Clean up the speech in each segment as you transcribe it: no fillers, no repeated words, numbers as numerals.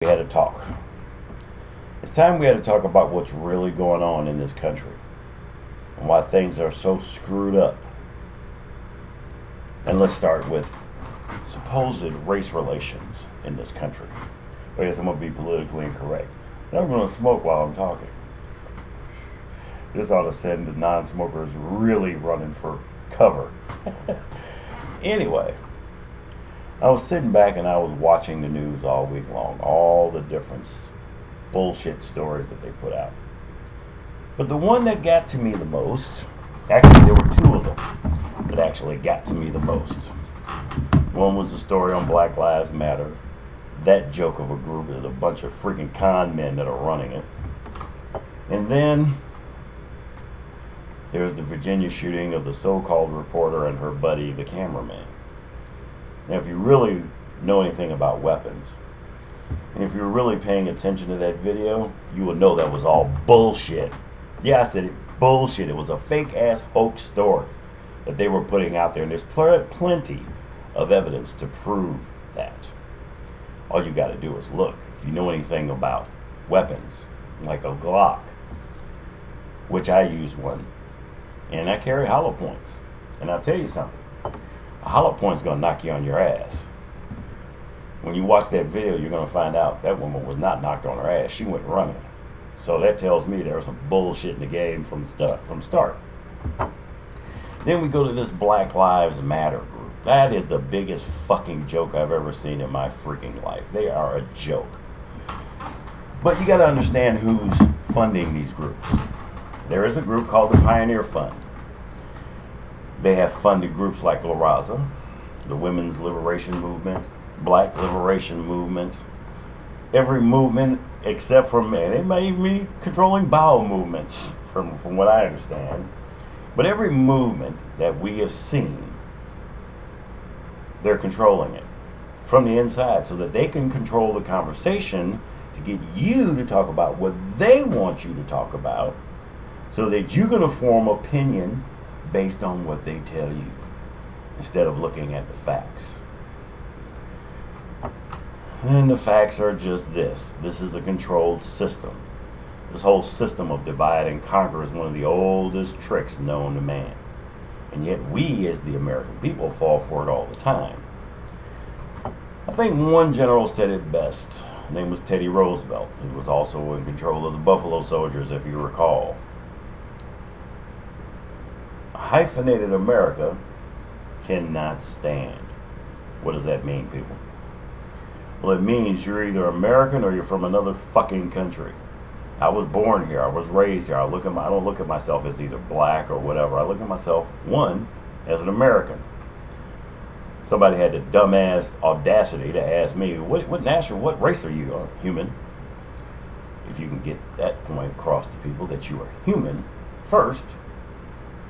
We had to talk. It's time we had to talk about what's really going on in this country and why things are so screwed up. And let's start with supposed race relations in this country. I guess I'm going to be politically incorrect. I'm going to smoke while I'm talking. This ought to send the non-smokers really running for cover. Anyway, I was sitting back and I was watching the news all week long, all the different bullshit stories that they put out. But the one that got to me the most, actually there were two of them that actually got to me the most. One was the story on Black Lives Matter. That joke of a group is a bunch of freaking con men that are running it. And then there's the Virginia shooting of the so-called reporter and her buddy, the cameraman. Now, if you really know anything about weapons, and if you're really paying attention to that video, you will know that was all bullshit. Yeah, I said it, bullshit. It was a fake-ass hoax story that they were putting out there, and there's plenty of evidence to prove that. All you got to do is look. If you know anything about weapons, like a Glock, which I use one, and I carry hollow points. And I'll tell you something. A hollow point's going to knock you on your ass. When you watch that video, you're going to find out that woman was not knocked on her ass. She went running. So that tells me there was some bullshit in the game from start. Then we go to this Black Lives Matter group. That is the biggest fucking joke I've ever seen in my freaking life. They are a joke. But you got to understand who's funding these groups. There is a group called the Pioneer Fund. They have funded groups like La Raza, the Women's Liberation Movement, Black Liberation Movement, every movement except for men. They may even be controlling bowel movements, from what I understand. But every movement that we have seen, they're controlling it from the inside so that they can control the conversation to get you to talk about what they want you to talk about, so that you're going to form opinion based on what they tell you instead of looking at the facts. And the facts are just this. This is a controlled system. This whole system of divide and conquer is one of the oldest tricks known to man. And yet we, as the American people, fall for it all the time. I think one general said it best. His name was Teddy Roosevelt. He was also in control of the Buffalo Soldiers, if you recall. Hyphenated America cannot stand. What does that mean, people? Well, it means you're either American or you're from another fucking country. I was born here. I was raised here. I don't look at myself as either black or whatever. I look at myself, one, as an American. Somebody had the dumbass audacity to ask me, what race are you? Human. If you can get that point across to people that you are human first,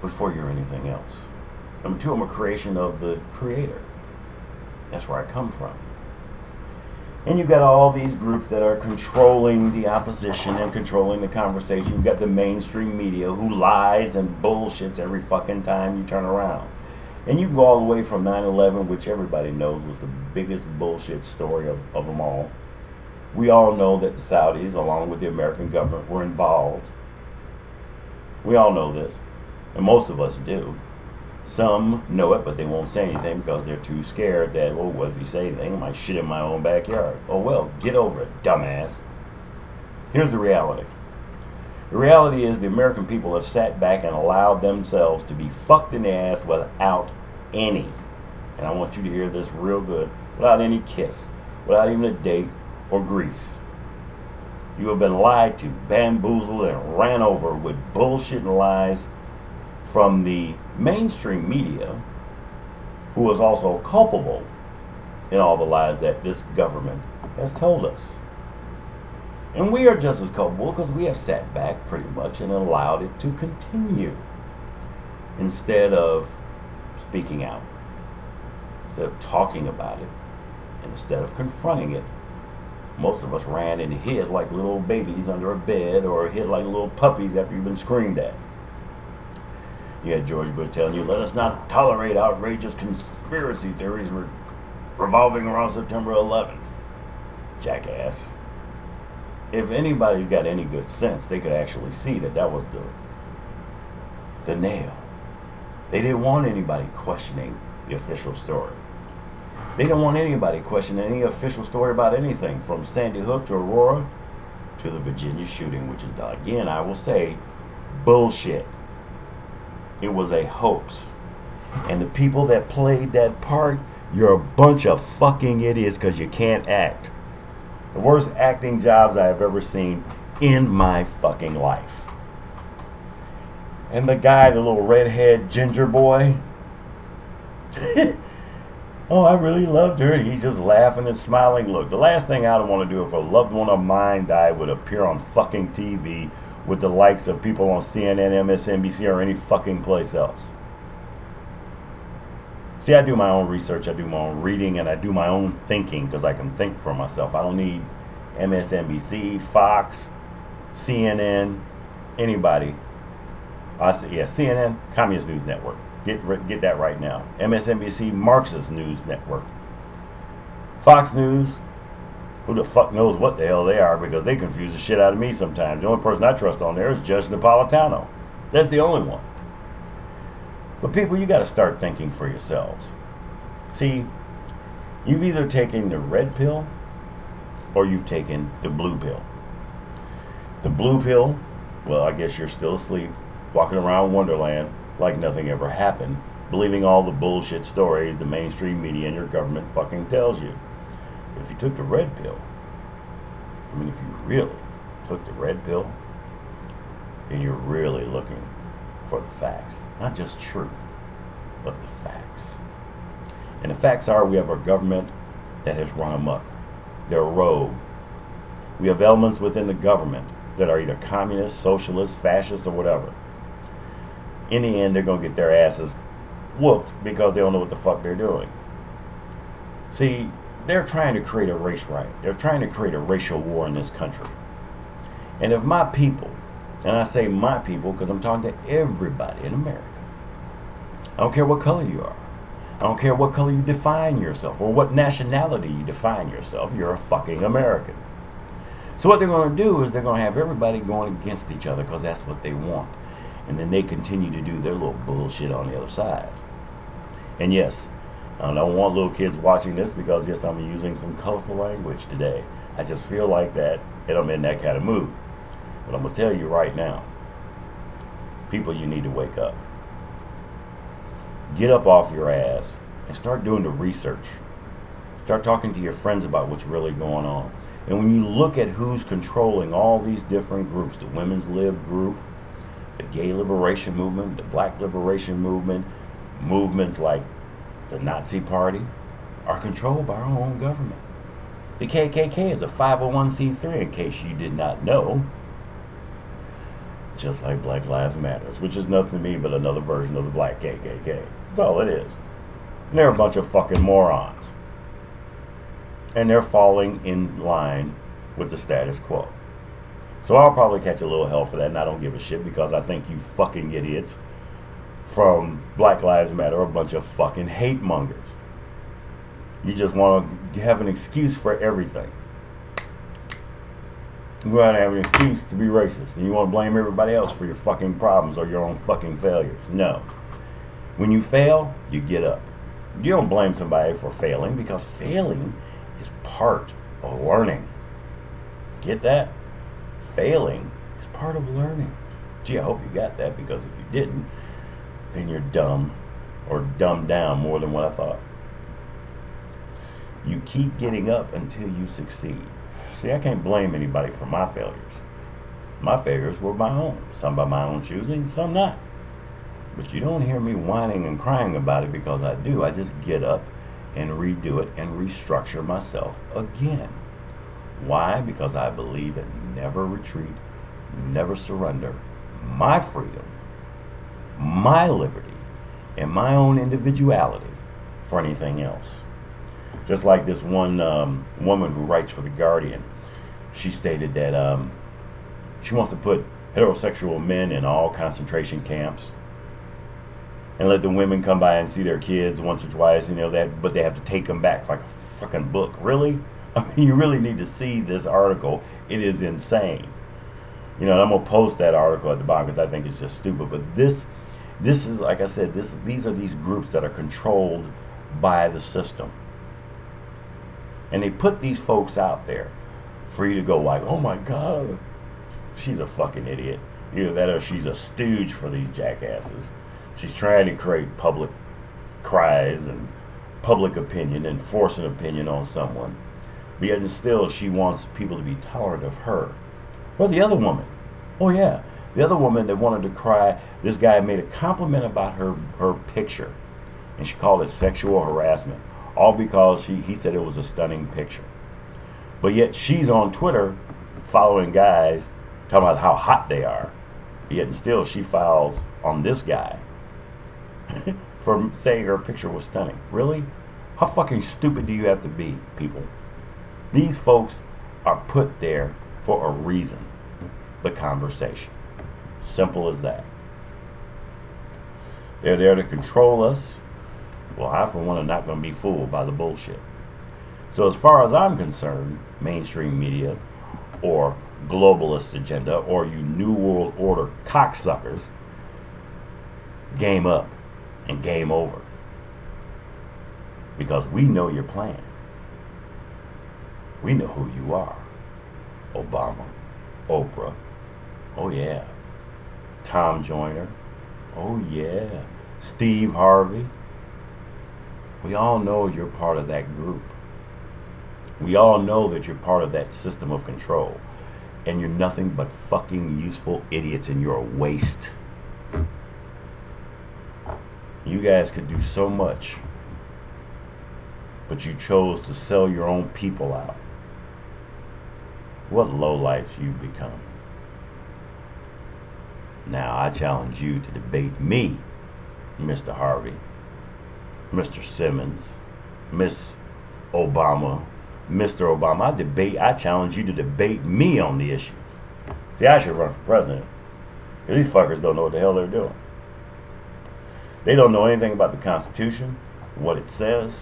before you're anything else. Number two, I'm a creation of the Creator. That's where I come from. And you've got all these groups that are controlling the opposition and controlling the conversation. You've got the mainstream media who lies and bullshits every fucking time you turn around. And you can go all the way from 9/11, which everybody knows was the biggest bullshit story of them all. We all know that the Saudis, along with the American government, were involved. We all know this. And most of us do. Some know it, but they won't say anything because they're too scared that, oh, what if you say anything? I might shit in my own backyard. Oh, well, get over it, dumbass. Here's the reality. The reality is the American people have sat back and allowed themselves to be fucked in the ass without any, and I want you to hear this real good, without any kiss, without even a date or grease. You have been lied to, bamboozled, and ran over with bullshit and lies from the mainstream media, who is also culpable in all the lies that this government has told us. And we are just as culpable because we have sat back pretty much and allowed it to continue instead of speaking out, instead of talking about it, and instead of confronting it. Most of us ran and hid like little babies under a bed or hid like little puppies after you've been screamed at. You had George Bush telling you, let us not tolerate outrageous conspiracy theories revolving around September 11th. Jackass. if anybody's got any good sense, they could actually see that that was the nail. They didn't want anybody questioning the official story. They didn't want anybody questioning any official story about anything, from Sandy Hook to Aurora to the Virginia shooting, which is, again, I will say, bullshit. It was a hoax. And the people that played that part, you're a bunch of fucking idiots because you can't act. The worst acting jobs I have ever seen in my fucking life. And the guy, the little redhead ginger boy, oh, I really loved her. And he's just laughing and smiling. Look, the last thing I would want to do if a loved one of mine died would appear on fucking TV with the likes of people on CNN, MSNBC, or any fucking place else. See, I do my own research, I do my own reading, and I do my own thinking because I can think for myself. I don't need MSNBC, Fox, CNN, anybody. CNN, Communist News Network. Get that right now. MSNBC, Marxist News Network. Fox News, who the fuck knows what the hell they are, because they confuse the shit out of me sometimes. The only person I trust on there is Judge Napolitano. That's the only one. But people, you got to start thinking for yourselves. See, you've either taken the red pill or you've taken the blue pill. The blue pill, well, I guess you're still asleep, walking around Wonderland like nothing ever happened, believing all the bullshit stories the mainstream media and your government fucking tells you. If you took the red pill, I mean, if you really took the red pill, then you're really looking for the facts. Not just truth, but the facts. And the facts are, we have a government that has run amok. They're rogue. We have elements within the government that are either communist, socialist, fascist, or whatever. In the end, they're going to get their asses whooped because they don't know what the fuck they're doing. See, they're trying to create a race riot. They're trying to create a racial war in this country. And if my people, and I say my people because I'm talking to everybody in America, I don't care what color you are. I don't care what color you define yourself or what nationality you define yourself. You're a fucking American. So what they're going to do is they're going to have everybody going against each other because that's what they want. And then they continue to do their little bullshit on the other side. And yes, I don't want little kids watching this because, yes, I'm using some colorful language today. I just feel like that, and I'm in that kind of mood. But I'm going to tell you right now, people, you need to wake up. Get up off your ass and start doing the research. Start talking to your friends about what's really going on. And when you look at who's controlling all these different groups, the Women's Lib group, the Gay Liberation Movement, the Black Liberation Movement, movements like the Nazi Party, are controlled by our own government. The KKK is a 501c3, in case you did not know. Just like Black Lives Matter, which is nothing to me but another version of the Black KKK. That's all it is. And they're a bunch of fucking morons. And they're falling in line with the status quo. So I'll probably catch a little hell for that, and I don't give a shit because I think you fucking idiots from Black Lives Matter are a bunch of fucking hate mongers. You just want to have an excuse for everything. You want to have an excuse to be racist, and you want to blame everybody else for your fucking problems or your own fucking failures. No. When you fail, you get up. You don't blame somebody for failing because failing is part of learning. Get that? Failing is part of learning. Gee, I hope you got that, because if you didn't, then you're dumb or dumbed down more than what I thought. You keep getting up until you succeed. See, I can't blame anybody for my failures. My failures were my own. Some by my own choosing, some not. But you don't hear me whining and crying about it because I do. I just get up and redo it and restructure myself again. Why? Because I believe in never retreat, never surrender, my freedom, my liberty, and my own individuality for anything else. Just like this one woman who writes for The Guardian, she stated that she wants to put heterosexual men in all concentration camps and let the women come by and see their kids once or twice, that, but they have to take them back like a fucking book. Really? I mean, you really need to see this article. It is insane. You know, and I'm gonna post that article at the bottom because I think it's just stupid. But this is, like I said, these are these groups that are controlled by the system, and they put these folks out there for you to go like, oh my God, she's a fucking idiot. Either that or she's a stooge for these jackasses. She's trying to create public cries and public opinion and force an opinion on someone. But yet and still she wants people to be tolerant of her. Well, the other woman. Oh yeah. The other woman that wanted to cry, this guy made a compliment about her picture. And she called it sexual harassment. All because he said it was a stunning picture. But yet she's on Twitter following guys talking about how hot they are. Yet and still she files on this guy for saying her picture was stunning. Really? How fucking stupid do you have to be, people? These folks are put there for a reason. The conversation. Simple as that. They're there to control us. Well, I, for one, am not going to be fooled by the bullshit. So as far as I'm concerned, mainstream media or globalist agenda or you New World Order cocksuckers, game up and game over. Because we know your plan. We know who you are. Obama, Oprah, oh yeah. Tom Joyner, oh yeah. Steve Harvey. We all know you're part of that group. We all know that you're part of that system of control. And you're nothing but fucking useful idiots and you're a waste. You guys could do so much, but you chose to sell your own people out. What lowlifes you've become. Now I challenge you to debate me, Mr. Harvey, Mr. Simmons, Miss Obama, Mr. Obama. I challenge you to debate me on the issues. See, I should run for president. These fuckers don't know what the hell they're doing. They don't know anything about the Constitution, what it says,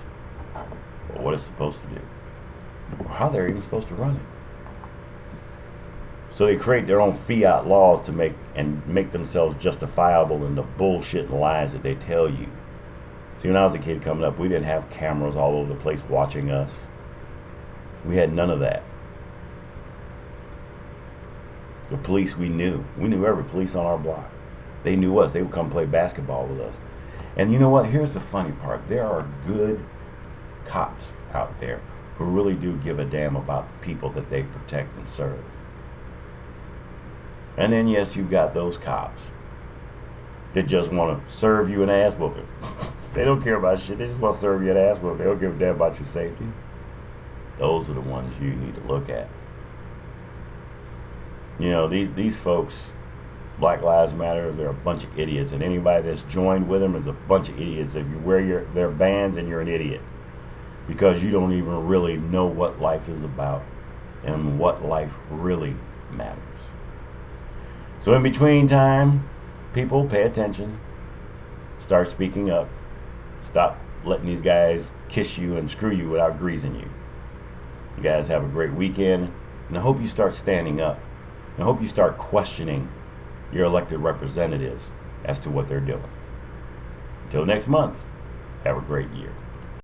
or what it's supposed to do, or how they're even supposed to run it. So they create their own fiat laws to make themselves justifiable in the bullshit and lies that they tell you. See, when I was a kid coming up, we didn't have cameras all over the place watching us. We had none of that. The police we knew. We knew every police on our block. They knew us. They would come play basketball with us. And you know what? Here's the funny part. There are good cops out there who really do give a damn about the people that they protect and serve. And then, yes, you've got those cops that just want to serve you an ass whooping. They don't care about shit. They just want to serve you an ass whooping. They don't give a damn about your safety. Those are the ones you need to look at. You know, these folks, Black Lives Matter, they're a bunch of idiots. And anybody that's joined with them is a bunch of idiots. If you wear their bands, and you're an idiot. Because you don't even really know what life is about and what life really matters. So in between time, people pay attention. Start speaking up. Stop letting these guys kiss you and screw you without greasing you. You guys have a great weekend. And I hope you start standing up. And I hope you start questioning your elected representatives as to what they're doing. Until next month, have a great year.